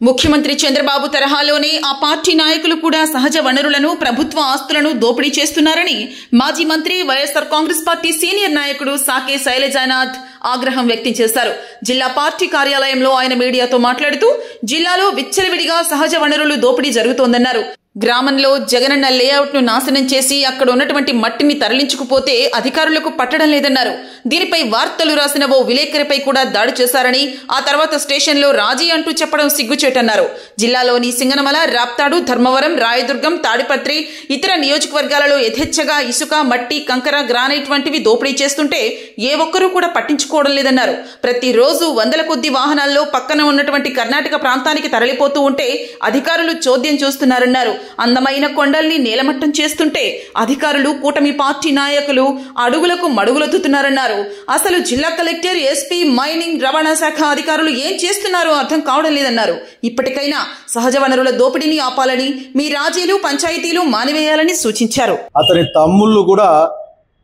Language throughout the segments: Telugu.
ముఖ్యమంత్రి చంద్రబాబు తరహాలోనే ఆ పార్టీ నాయకులు కూడా సహజ వనరులను, ప్రభుత్వ ఆస్తులను దోపిడీ చేస్తున్నారని మాజీ మంత్రి వైఎస్ఆర్ కాంగ్రెస్ పార్టీ సీనియర్ నాయకుడు సాకే శైలజానాథ్ ఆగ్రహం వ్యక్తం చేశారు. జిల్లా పార్టీ కార్యాలయంలో ఆయన మీడియాతో మాట్లాడుతూ జిల్లాలో విచ్చలవిడిగా సహజ వనరులు దోపిడీ జరుగుతోందన్నారు. గ్రామంలో జగనన్న లేఅవుట్ ను నాశనం చేసి అక్కడ ఉన్నటువంటి మట్టిని తరలించుకుపోతే అధికారులకు పట్టడం లేదన్నారు. దీనిపై వార్తలు రాసిన ఓ విలేకరిపై కూడా దాడి చేశారని, ఆ తర్వాత స్టేషన్లో రాజీ అంటూ చెప్పడం సిగ్గుచేటన్నారు. జిల్లాలోని సింగనమల, రాప్తాడు, ధర్మవరం, రాయదుర్గం, తాడిపత్రి, ఇతర నియోజకవర్గాలలో యథేచ్ఛగా ఇసుక, మట్టి, కంకర, గ్రానైట్ వంటివి దోపిడీ చేస్తుంటే ఏ ఒక్కరూ కూడా పట్టించుకోవడం లేదన్నారు. ప్రతిరోజు వందల కొద్ది వాహనాల్లో పక్కన ఉన్నటువంటి కర్ణాటక ప్రాంతానికి తరలిపోతూ ఉంటే అధికారులు చోద్యం చూస్తున్నారన్నారు. అందమైన కొండల్ని నేలమట్టం చేస్తుంటే అధికారులు, కూటమి పార్టీ నాయకులు అడుగులకు మడుగులొత్తుతున్నారన్నారు. అసలు జిల్లా కలెక్టర్, ఎస్పీ, మైనింగ్, రవాణా శాఖ అధికారులు ఏం చేస్తున్నారో అర్థం కావడం లేదన్నారు. ఇప్పటికైనా సహజ వనరుల దోపిడీని ఆపాలని, మీ రాజీలు, పంచాయతీలు మానివేయాలని సూచించారు. అతని తమ్ముళ్ళు కూడా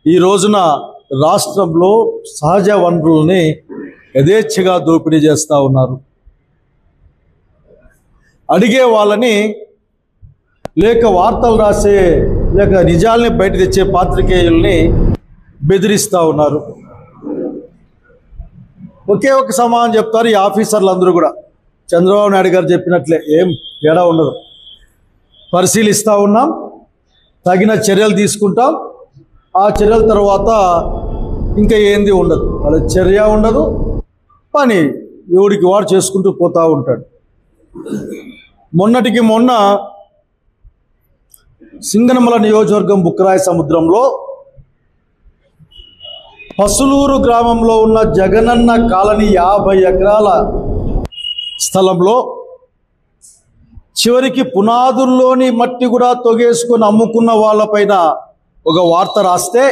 ఈ రోజున రాష్ట్రంలో సహజ వనరుల్ని యథేచ్ఛగా దోపిడీ చేస్తూ ఉన్నారు. అడిగే వాళ్ళని, లేక వార్తలు రాసే, లేక నిజాల్ని బయట తెచ్చే పాత్రికేయుల్ని బెదిరిస్తూ ఉన్నారు. ఒకే ఒక సమాధానం చెప్తారు ఈ ఆఫీసర్లు అందరూ కూడా. చంద్రబాబు నాయుడు గారు చెప్పినట్లే, ఏం తేడా ఉండదు. పరిశీలిస్తూ ఉన్నాం, తగిన చర్యలు తీసుకుంటాం, ఆ చర్యల తర్వాత ఇంకా ఏంది ఉండదు. వాళ్ళ చర్య ఉండదు, పని ఎవడికి వాడు చేసుకుంటూ పోతూ ఉంటాడు. మొన్నటికి మొన్న సింగనమల నియోజకవర్గం బుక్కరాయ సముద్రంలో పసులూరు గ్రామంలో ఉన్న జగనన్న కాలనీ 50 ఎకరాల స్థలంలో చివరికి పునాదుల్లోని మట్టి కూడా తొగేసుకొని అమ్ముకున్న వాళ్ళపైన ఒక వార్త రాస్తే,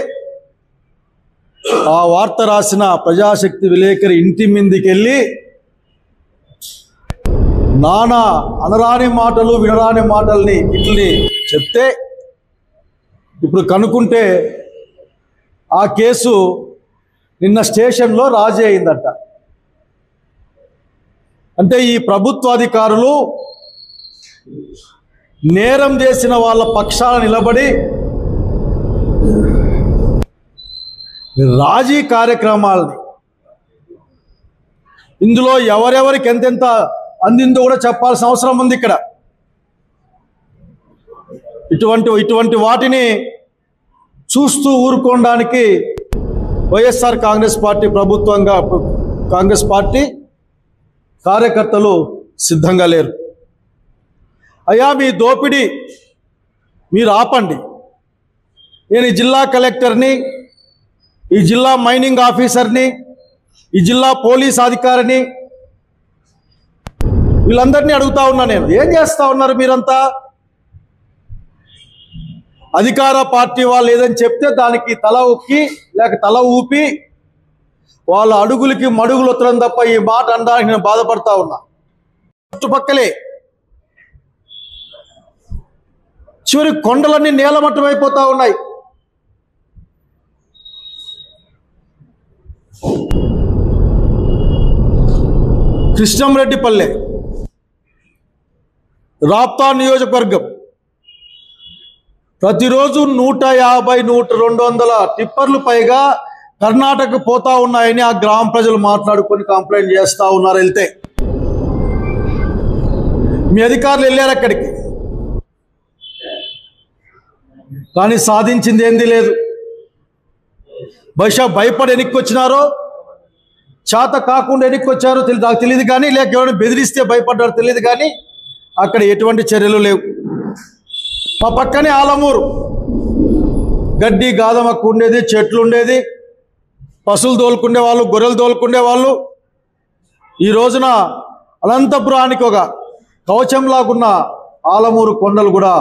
ఆ వార్త రాసిన ప్రజాశక్తి విలేకరి ఇంటి మీదకెళ్ళి నానా అనరాని మాటలు, వినరాని మాటల్ని ఇట్లని చెప్తే, ఇప్పుడు కనుక్కుంటే ఆ కేసు నిన్న స్టేషన్లో రాజీ అయిందట. అంటే ఈ ప్రభుత్వ అధికారులు నేరం చేసిన వాళ్ళ పక్షాన నిలబడి రాజీ కార్యక్రమాలని, ఇందులో ఎవరెవరికి ఎంతెంత అందిందో కూడా చెప్పాల్సిన అవసరం ఉంది. ఇక్కడ ఇటువంటి వాటిని చూస్తూ ఊరుకోవడానికి వైఎస్ఆర్ కాంగ్రెస్ పార్టీ ప్రభుత్వంగా, కాంగ్రెస్ పార్టీ కార్యకర్తలు సిద్ధంగా లేరు. అయ్యా, మీ దోపిడీ మీరు ఆపండి. నేను ఈ జిల్లా కలెక్టర్ని, ఈ జిల్లా మైనింగ్ ఆఫీసర్ని, ఈ జిల్లా పోలీస్ అధికారిని, వీళ్ళందరినీ అడుగుతా ఉన్నా నేను, ఏం చేస్తా ఉన్నారు మీరంతా? అధికార పార్టీ వాళ్ళు ఏదని చెప్తే దానికి తల ఒక్కి, లేక తల ఊపి వాళ్ళ అడుగులకి మడుగులు వత్తడం తప్ప ఈ మాట అనడానికి నేను బాధపడతా ఉన్నా. చుట్టుపక్కలే చివరి కొండలన్నీ నేలమట్టం అయిపోతా ఉన్నాయి. కృష్ణంరెడ్డిపల్లె, రాప్తా నియోజకవర్గం ప్రతిరోజు 150-200 టిప్పర్లు పైగా కర్ణాటక పోతా ఉన్నాయని ఆ గ్రామ ప్రజలు మాట్లాడుకొని కంప్లైంట్ చేస్తూ ఉన్నారు. వెళ్తే మీ అధికారులు వెళ్ళారు అక్కడికి, కానీ సాధించింది ఏంది లేదు. బహుశా భయపడి వెనక్కి వచ్చినారో, చేత కాకుండా వెనక్కి వచ్చారో నాకు తెలియదు, కానీ లేక ఎవరైనా బెదిరిస్తే భయపడ్డారో తెలియదు, కానీ అక్కడ ఎటువంటి చర్యలు లేవు. మా పక్కనే ఆలమూరు, గడ్డి గాదమక్కు ఉండేది, చెట్లు ఉండేది, పశువులు తోలుకునే వాళ్ళు, గొర్రెలు తోలుకునే వాళ్ళు. ఈ రోజున అనంతపురానికి ఒక కవచంలాగున్న ఆలమూరు కొండలు కూడా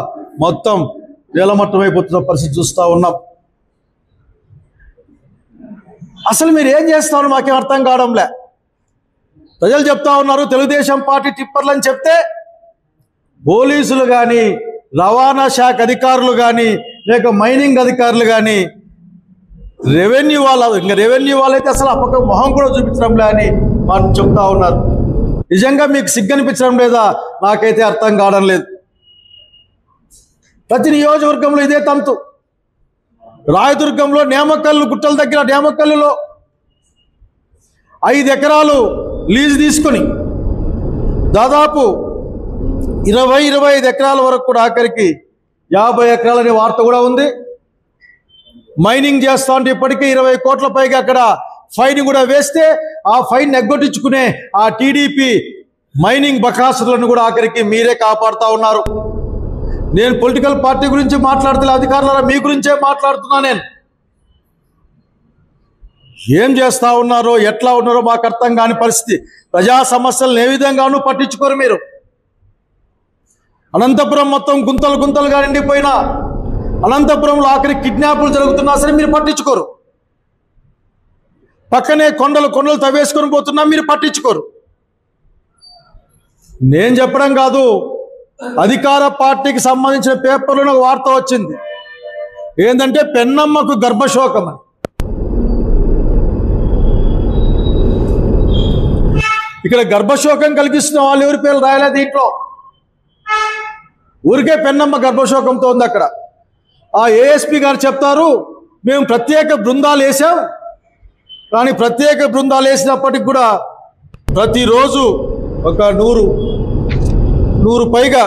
మొత్తం నేలమట్టమైపోతున్న పరిస్థితి చూస్తూ ఉన్నాం. అసలు మీరు ఏం చేస్తున్నారు మాకేం అర్థం కావడంలే. ప్రజలు చెప్తా ఉన్నారు తెలుగుదేశం పార్టీ టిప్పర్లు అని చెప్తే, పోలీసులు కానీ, రవాణా శాఖ అధికారులు కానీ, లేక మైనింగ్ అధికారులు కానీ, రెవెన్యూ వాళ్ళైతే అసలు ఆ పక్క మొహం కూడా చూపించడంలే అని మనం చెప్తా ఉన్నారు. నిజంగా మీకు సిగ్గనిపించడం లేదా? నాకైతే అర్థం కావడం లేదు. ప్రతి నియోజకవర్గంలో ఇదే తంతు. రాయదుర్గంలో నేమకల్లు గుట్టల దగ్గర నేమకల్లులో 5 ఎకరాలు లీజు తీసుకొని దాదాపు 20-25 ఎకరాల వరకు కూడా ఆఖరికి 50 ఎకరాలనే వార్త కూడా ఉంది. మైనింగ్ చేస్తా ఉంటే ఇప్పటికే 20 కోట్ల పైగా అక్కడ ఫైన్ కూడా వేస్తే ఆ ఫైన్ ఎగ్గొట్టించుకునే ఆ టీడీపీ మైనింగ్ బకాసులను కూడా ఆఖరికి మీరే కాపాడుతూ ఉన్నారు. నేను పొలిటికల్ పార్టీ గురించి మాట్లాడుతున్నా, అధికారుల మీ గురించే మాట్లాడుతున్నా. నేను ఏం చేస్తా ఉన్నారో ఎట్లా ఉన్నారో మాకు అర్థం కాని పరిస్థితి. ప్రజా సమస్యలను ఏ విధంగానూ పట్టించుకోరు మీరు. అనంతపురం మొత్తం గుంతలు గుంతలుగా నిండిపోయినా, అనంతపురంలో ఆఖరి కిడ్నాపులు జరుగుతున్నా సరే మీరు పట్టించుకోరు. పక్కనే కొండలు తవ్వేసుకొని పోతున్నా మీరు పట్టించుకోరు. నేను చెప్పడం కాదు, అధికార పార్టీకి సంబంధించిన పేపర్లో ఒక వార్త వచ్చింది. ఏంటంటే పెన్నమ్మకు గర్భశోకం అని. ఇక్కడ గర్భశోకం కలిగిస్తున్న వాళ్ళు ఎవరి పేర్లు రాయలేదు దీంట్లో. ఊరికే పెన్నమ్మ గర్భశోకంతో ఉంది అక్కడ. ఆ ఏఎస్పీ గారు చెప్తారు, మేము ప్రత్యేక బృందాలు వేసాం, కానీ ప్రత్యేక బృందాలు వేసినప్పటికి కూడా ప్రతిరోజు ఒక 100 పైగా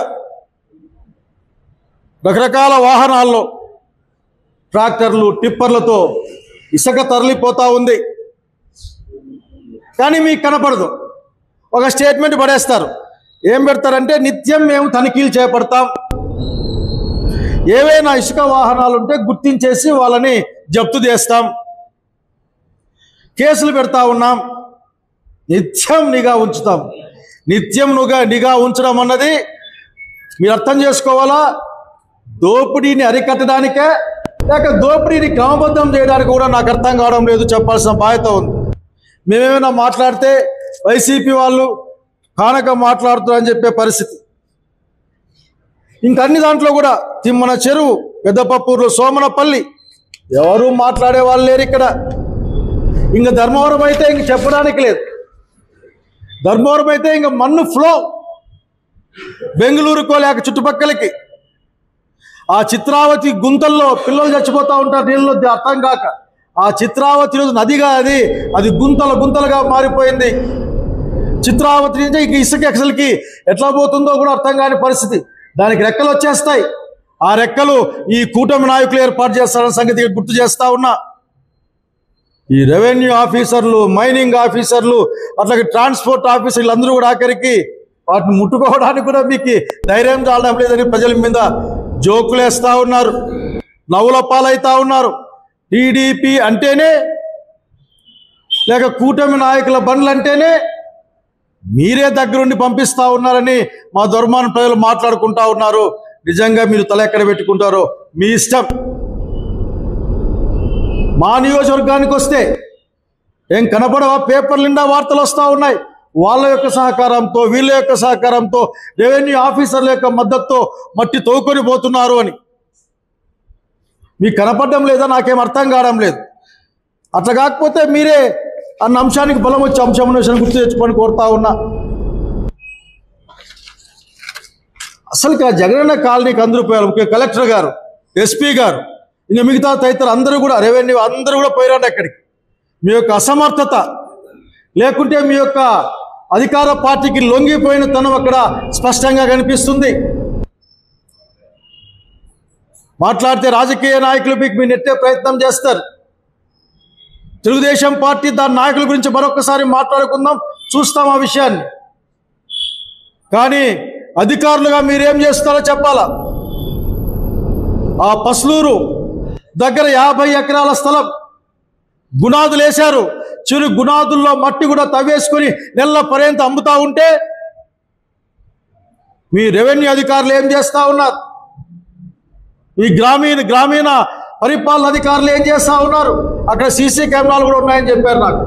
రకరకాల వాహనాల్లో ట్రాక్టర్లు టిప్పర్లతో ఇసుక తరలిపోతూ ఉంది. కానీ మీకు కనపడదు. ఒక స్టేట్మెంట్ పడేస్తారు. ఏం పెడతారంటే, నిత్యం మేము తనిఖీలు చేపడతాం, ఏవైనా ఇసుక వాహనాలు ఉంటే గుర్తించేసి వాళ్ళని జప్తు చేస్తాం, కేసులు పెడతా ఉన్నాం, నిత్యం నిఘా ఉంచుతాం. నిత్యం నిఘా ఉంచడం అన్నది మీరు అర్థం చేసుకోవాలా, దోపిడీని అరికట్టడానికే లేక దోపిడీని క్రమబద్ధం చేయడానికి కూడా నాకు అర్థం కావడం లేదు. చెప్పాల్సిన బాధ్యత ఉంది. మేమేమైనా మాట్లాడితే వైసీపీ వాళ్ళు కానక మాట్లాడుతారని చెప్పే పరిస్థితి. ఇంకన్ని దాంట్లో కూడా తిమ్మన చెరువు, పెద్దపప్పూరులో సోమనపల్లి ఎవరు మాట్లాడే వాళ్ళు లేరు ఇక్కడ. ఇంక ధర్మవరం అయితే ఇంక చెప్పడానికి లేదు. ధర్మవరం అయితే ఇంక మన్ను ఫ్లో బెంగళూరుకో లేక చుట్టుపక్కలకి. ఆ చిత్రావతి గుంతల్లో పిల్లలు చచ్చిపోతూ ఉంటారు నీళ్ళలో అర్థం కాక. ఆ చిత్రావతి రోజు నదిగా అది గుంతలుగా మారిపోయింది. చిత్రావతి నుంచి ఇంక ఇసుక అసలుకి ఎట్లా పోతుందో కూడా అర్థం కాని పరిస్థితి. దానికి రెక్కలు వచ్చేస్తాయి. ఆ రెక్కలు ఈ కూటమి నాయకులు ఏర్పాటు చేస్తారన్న సంగతి గుర్తు చేస్తా ఉన్నా. ఈ రెవెన్యూ ఆఫీసర్లు, మైనింగ్ ఆఫీసర్లు, అట్లాగే ట్రాన్స్పోర్ట్ ఆఫీసర్లు అందరూ కూడా ఆఖరికి వాటిని ముట్టుకోవడానికి కూడా మీకు ధైర్యం చాలడం లేదని ప్రజల మీద జోకులేస్తూ ఉన్నారు, నవ్వుల పాలవుతూ ఉన్నారు. టీడీపీ అంటేనే లేక కూటమి నాయకుల బండ్లు అంటేనే మీరే దగ్గరుండి పంపిస్తూ ఉన్నారని మా దుర్మాన ప్రజలు మాట్లాడుకుంటా ఉన్నారు. నిజంగా మీరు తల ఎక్కడ పెట్టుకుంటారో మీ ఇష్టం. మా నియోజకవర్గానికి వస్తే ఏం కనపడవా? పేపర్ల నిండా వార్తలు వస్తూ ఉన్నాయి. వాళ్ళ యొక్క సహకారంతో, వీళ్ళ యొక్క సహకారంతో, రెవెన్యూ ఆఫీసర్ల యొక్క మద్దతుతో మట్టి తోకొని పోతున్నారు అని మీకు కనపడడం లేదా? నాకేం అర్థం కావడం లేదు. అట్లా కాకపోతే మీరే అన్న అంశానికి బలం వచ్చి అంశం గుర్తు తెచ్చుకొని కోరుతా ఉన్నా. అసలు జగనన్న కాలనీకి అందరూ పోయారు. ముఖ్య కలెక్టర్ గారు, ఎస్పీ గారు, ఇంకా మిగతా తదితరులు అందరూ కూడా, రెవెన్యూ అందరూ కూడా పోయిరండి అక్కడికి. మీ యొక్క అసమర్థత లేకుంటే మీ యొక్క అధికార పార్టీకి లొంగిపోయిన తనం అక్కడ స్పష్టంగా కనిపిస్తుంది. మాట్లాడితే రాజకీయ నాయకులు మీకు మీ నెట్టే ప్రయత్నం చేస్తారు. తెలుగుదేశం పార్టీ దాని నాయకుల గురించి మరొకసారి మాట్లాడుకుందాం, చూస్తాం ఆ విషయాన్ని. కానీ అధికారులుగా మీరేం చేస్తారో చెప్పాలా. ఆ పస్లూరు దగ్గర 50 ఎకరాల స్థలం గుణాదులు వేశారు. చిరు గుణాదుల్లో మట్టి కూడా తవ్వేసుకొని నెలల పర్యంత అమ్ముతా ఉంటే మీ రెవెన్యూ అధికారులు ఏం చేస్తూ ఉన్నారు? ఈ గ్రామీణ పరిపాలన అధికారులు ఏం చేస్తూ ఉన్నారు? అక్కడ సీసీ కెమెరాలు కూడా ఉన్నాయని చెప్పారు. నాకు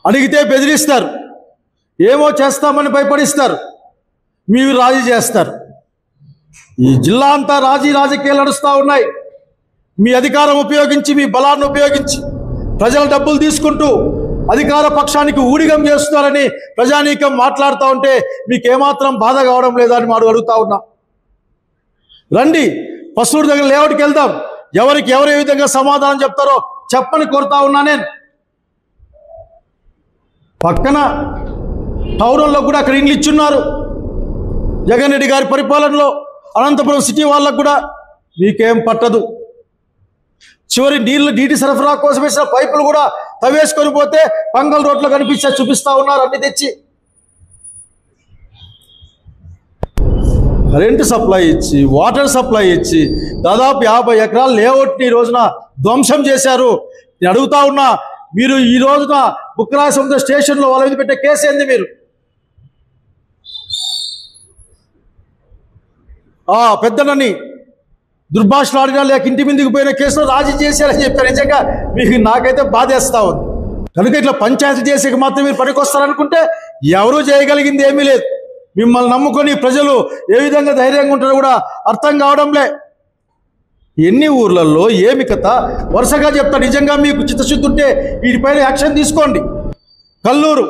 అడిగితే బెదిరిస్తారు, ఏమో చేస్తామని భయపడిస్తారు, మీరు రాజీ చేస్తారు. ఈ జిల్లా అంతా రాజకీయాలు నడుస్తూ ఉన్నాయి. మీ అధికారం ఉపయోగించి, మీ బలాన్ని ఉపయోగించి, ప్రజల డబ్బులు తీసుకుంటూ అధికార పక్షానికి ఊడిగం చేస్తున్నారని ప్రజానీకం మాట్లాడుతూ ఉంటే మీకేమాత్రం బాధ కావడం లేదా అని మాడు అడుగుతా ఉన్నా. రండి, పశువుడి దగ్గర లేఅవుట్కి వెళ్దాం. ఎవరికి ఎవరు ఏ విధంగా సమాధానం చెప్తారో చెప్పని కోరుతా ఉన్నా. నేను పక్కన టౌన్లో కూడా అక్కడ ఇండ్లు ఇచ్చున్నారు. జగన్ రెడ్డి గారి పరిపాలనలో అనంతపురం సిటీ వాళ్ళకు కూడా మీకేం పట్టదు. చివరి నీటి సరఫరా కోసం వేసిన పైపులు కూడా తవ్వేసుకొని పోతే పంగల్ రోడ్లో కనిపించే చూపిస్తా ఉన్నారు. అన్ని తెచ్చి కరెంటు సప్లై ఇచ్చి, వాటర్ సప్లై ఇచ్చి దాదాపు 50 ఎకరాల లేఅవుట్ని ఈ రోజున ధ్వంసం చేశారు. నేను అడుగుతా ఉన్నా, మీరు ఈ రోజున బుక్కరాయ సముద్ర స్టేషన్లో వాళ్ళ మీద పెట్టే కేసు ఏంది? మీరు పెద్దనని దుర్భాషలు ఆడినా లేక ఇంటి మీదకి పోయిన కేసులో రాజీ చేశారని చెప్పారు. నిజంగా మీకు నాకైతే బాధేస్తా ఉంది. కనుక ఇట్లా పంచాయతీ చేసేకి మాత్రం మీరు పనికొస్తారనుకుంటే ఎవరూ చేయగలిగింది ఏమీ లేదు. మిమ్మల్ని నమ్ముకొని ప్రజలు ఏ విధంగా ధైర్యంగా ఉంటారో కూడా అర్థం కావడంలే. ఎన్ని ఊర్లలో ఏమి కథ వరుసగా చెప్తా. నిజంగా మీకు చిత్తశుద్ధి ఉంటే వీటిపైన యాక్షన్ తీసుకోండి. కల్లూరు,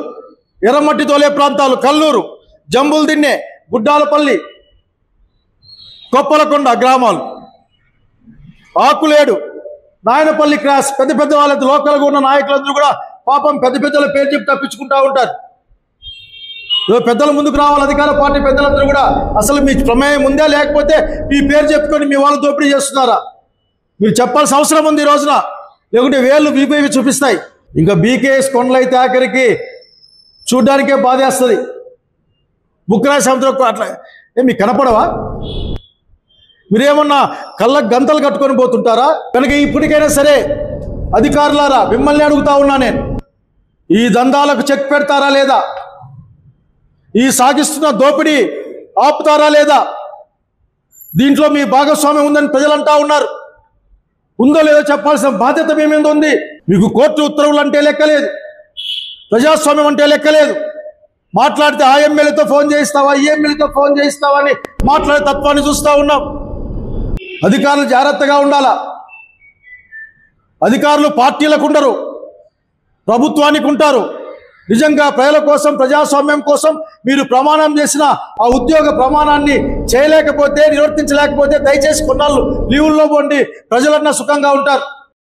ఎర్రమట్టి తోలే ప్రాంతాలు, కల్లూరు, జంబులు దిన్నె, గుడ్డాలపల్లి, కొప్పలకొండ గ్రామాలు, ఆకులేడు, నాయనపల్లి క్రాస్, పెద్ద పెద్ద వాళ్ళ లోకల్గా ఉన్న నాయకులందరూ కూడా పాపం పెద్ద పెద్దల పేరు చెప్పి తప్పించుకుంటా ఉంటారు. పెద్దల ముందుకు రావాలి. అధికార పార్టీ పెద్దలందరూ కూడా అసలు మీ ప్రమేయం ఉందా, లేకపోతే మీ పేరు చెప్పుకొని మీ వాళ్ళు దోపిడీ చేస్తున్నారా? మీరు చెప్పాల్సిన అవసరం ఉంది ఈ రోజున, లేకుంటే వేళ్ళు బీపీవి చూపిస్తాయి. ఇంకా బీకేఎస్ కొండలైతే ఆఖరికి చూడ్డానికే బాధేస్తుంది. బుక్కరాయ సముద్రం అట్లా మీకు కనపడవా? మీరేమన్నా కళ్ళకు గంతలు కట్టుకొని పోతుంటారా? కనుక ఇప్పటికైనా సరే అధికారులారా, మిమ్మల్ని అడుగుతా ఉన్నా నేను, ఈ దందాలకు చెక్ పెడతారా లేదా? ఈ సాగిస్తున్న దోపిడీ ఆపుతారా లేదా? దీంట్లో మీ భాగస్వామ్యం ఉందని ప్రజలు అంటా ఉన్నారు. ఉందో లేదో చెప్పాల్సిన బాధ్యత మీ మీద ఉంది. మీకు కోర్టు ఉత్తర్వులు అంటే లెక్కలేదు, ప్రజాస్వామ్యం అంటే లెక్కలేదు. మాట్లాడితే ఆ ఎమ్మెల్యేతో ఫోన్ చేయిస్తావా, ఈ ఎమ్మెల్యేతో ఫోన్ చేయిస్తావా అని మాట్లాడే తత్వాన్ని చూస్తూ ఉన్నాం. అధికారులు జాగ్రత్తగా ఉండాలా. అధికారులు పార్టీలకు ఉండరు, ప్రభుత్వానికి ఉంటారు. నిజంగా ప్రజల కోసం, ప్రజాస్వామ్యం కోసం మీరు ప్రమాణం చేసిన ఆ ఉద్యోగ ప్రమాణాన్ని చేయలేకపోతే, నిర్వర్తించలేకపోతే దయచేసి కొన్నాళ్ళు లీవుల్లో పోండి. ప్రజలన్నా సుఖంగా ఉంటారు.